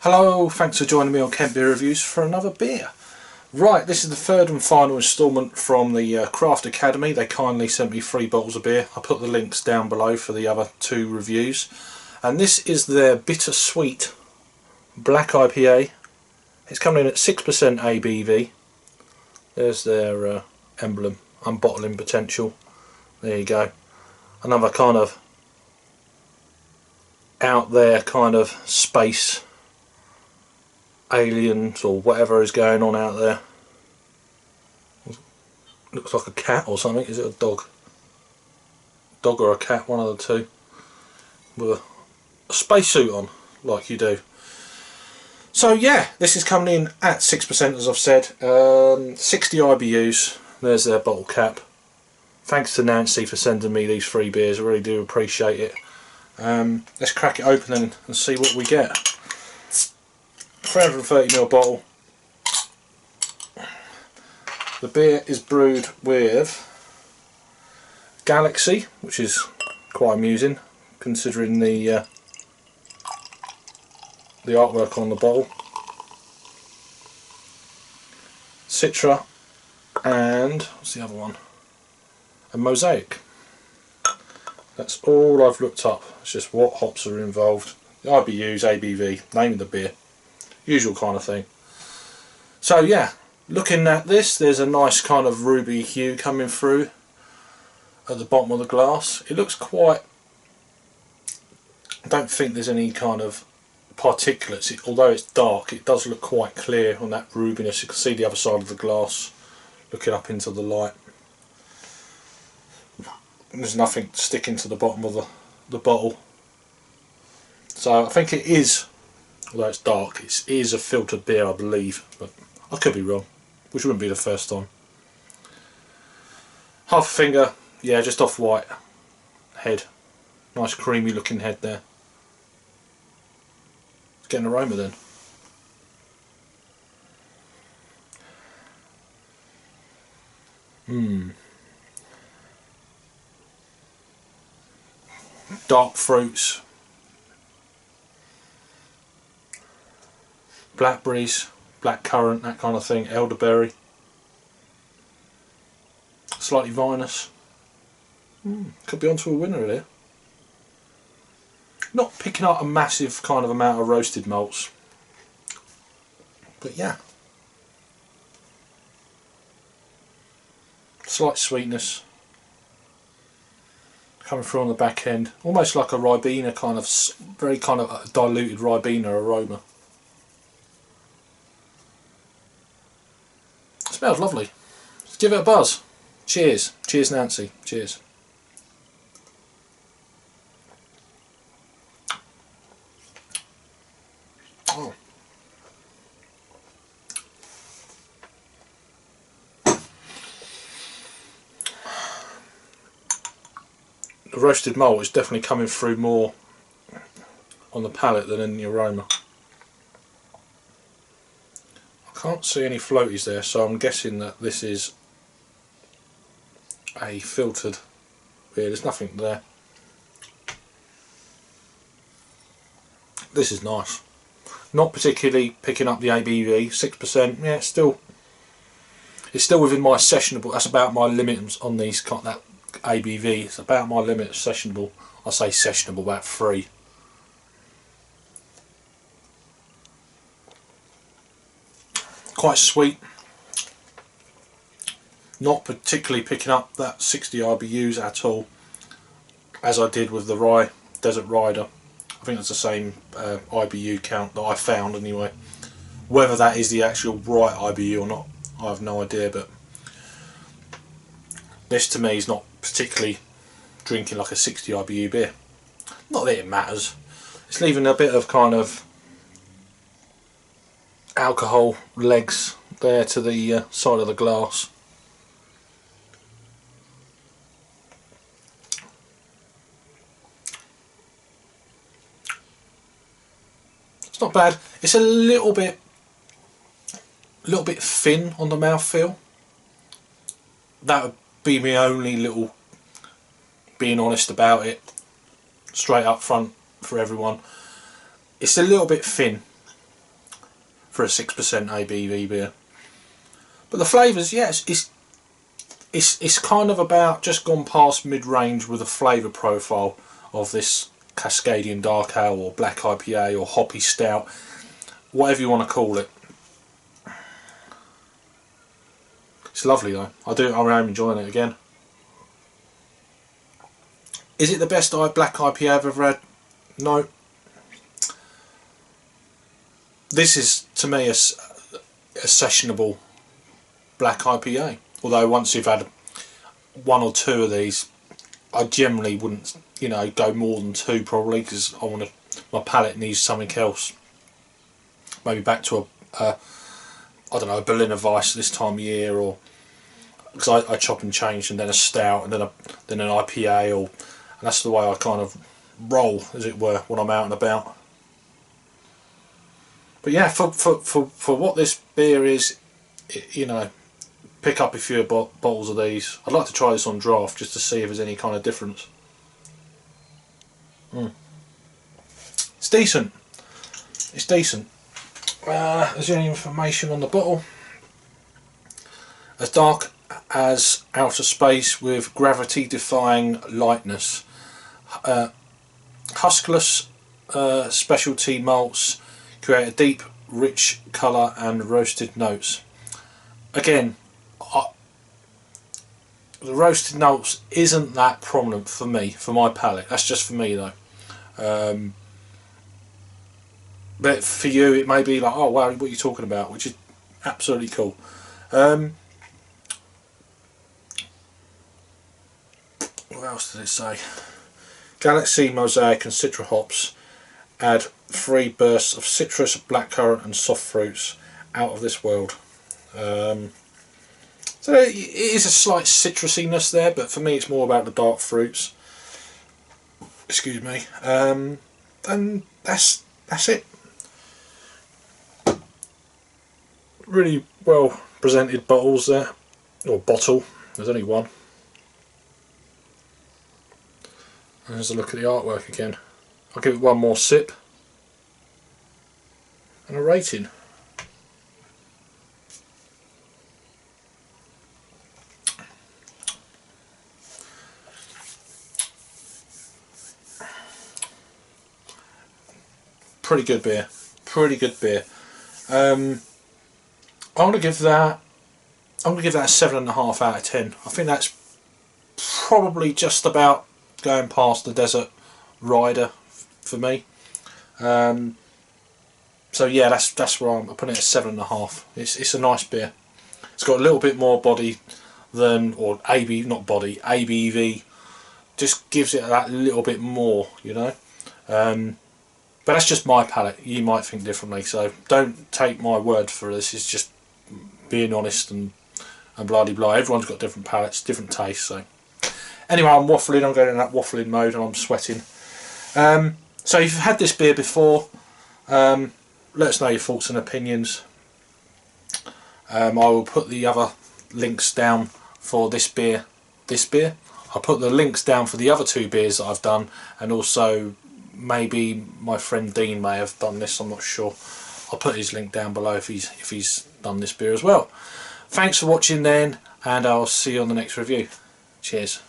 Hello, thanks for joining me on Kent Beer Reviews for another beer. Right, this is the third and final instalment from the Craft Academy. They kindly sent me 3 bottles of beer. I put the links down below for the other 2 reviews. And this is their bittersweet black IPA. It's coming in at 6% ABV. There's their emblem, unbottling potential. There you go. Another kind of out there kind of space aliens or whatever is going on out there. Looks like a cat or something. Is it a dog? Dog or a cat, one of the two. With a spacesuit on, like you do. So yeah, this is coming in at 6%, as I've said. 60 IBUs. There's their bottle cap. Thanks to Nancy for sending me these 3 beers. I really do appreciate it. Let's crack it open and see what we get. 330ml bottle. The beer is brewed with Galaxy, which is quite amusing considering the artwork on the bottle. Citra and what's the other one? A Mosaic. That's all I've looked up. It's just what hops are involved. IBUs, ABV, name of the beer. Usual kind of thing. So yeah, looking at this, there's a nice kind of ruby hue coming through at the bottom of the glass. It looks quite... I don't think there's any kind of particulates. Although it's dark, it does look quite clear on that rubiness. You can see the other side of the glass looking up into the light. There's nothing sticking to the bottom of the bottle. So I think it is, although it's dark, it is a filtered beer, I believe, but I could be wrong, which wouldn't be the first time. Half a finger, yeah, just off-white head. Nice creamy looking head there. Let's get an aroma then. Dark fruits, blackberries, blackcurrant, that kind of thing, elderberry, slightly vinous. Could be onto a winner here. Not picking up a massive kind of amount of roasted malts, but yeah, slight sweetness coming through on the back end, almost like a Ribena kind of, very kind of diluted Ribena aroma. It smells lovely. Let's give it a buzz. Cheers. Cheers Nancy. Cheers. Oh. The roasted malt is definitely coming through more on the palate than in the aroma. I can't see any floaties there, so I'm guessing that this is a filtered beer. There's nothing there. This is nice. Not particularly picking up the ABV, 6%. Yeah, it's still within my sessionable. That's about my limit on these. That ABV. It's about my limit of sessionable. I say sessionable, about 3. Quite sweet. Not particularly picking up that 60 IBUs at all, as I did with the Rye Desert Rider. I think it's the same IBU count that I found anyway. Whether that is the actual right IBU or not, I have no idea, but this to me is not particularly drinking like a 60 IBU beer. Not that it matters. It's leaving a bit of kind of alcohol legs there to the side of the glass. It's not bad. It's a little bit thin on the mouthfeel. That would be my only little, being honest about it, straight up front for everyone. It's a little bit thin. for a 6% ABV beer. But the flavours, yes, it's kind of about just gone past mid-range with the flavour profile of this Cascadian Dark Ale or Black IPA or Hoppy Stout, whatever you want to call it. It's lovely though. I'm enjoying it again. Is it the best Black IPA I've ever had? No. This is, to me, a sessionable Black IPA. Although once you've had 1 or 2 of these, I generally wouldn't, you know, go more than 2 probably, because my palate needs something else. Maybe back to I don't know, a Berliner Weiss this time of year, or because I chop and change, and then a stout, and then an IPA, and that's the way I kind of roll, as it were, when I'm out and about. But yeah, for what this beer is, you know, pick up a few bottles of these. I'd like to try this on draft just to see if there's any kind of difference. It's decent. It's decent. There's any information on the bottle. As dark as outer space with gravity-defying lightness. Huskless specialty malts create a deep, rich colour and roasted notes. Again, the roasted notes isn't that prominent for me, for my palate. That's just for me though. But for you it may be like, oh wow, what are you talking about, which is absolutely cool. What else did it say? Galaxy, Mosaic and Citra hops add 3 bursts of citrus, blackcurrant and soft fruits out of this world. So it is a slight citrusiness there, but for me it's more about the dark fruits. Excuse me. And that's it. Really well presented bottles there, or bottle. There's only one. And there's a look at the artwork again. I'll give it one more sip and a rating. Pretty good beer. Pretty good beer. I'm gonna give that a 7.5 out of 10. I think that's probably just about going past the Desert Rider for me. So yeah, that's where I'm putting it at 7.5. It's a nice beer. It's got a little bit more body than, or ABV. Just gives it that little bit more, you know. But that's just my palate. You might think differently, so don't take my word for this. It's just being honest and blah de blah. Everyone's got different palates, different tastes. So anyway, I'm waffling. I'm going in that waffling mode, and I'm sweating. So if you've had this beer before, let us know your thoughts and opinions. I will put the other links down for this beer. I'll put the links down for the other 2 beers that I've done, and also maybe my friend Dean may have done this, I'm not sure. I'll put his link down below if he's done this beer as well. Thanks for watching then, and I'll see you on the next review. Cheers.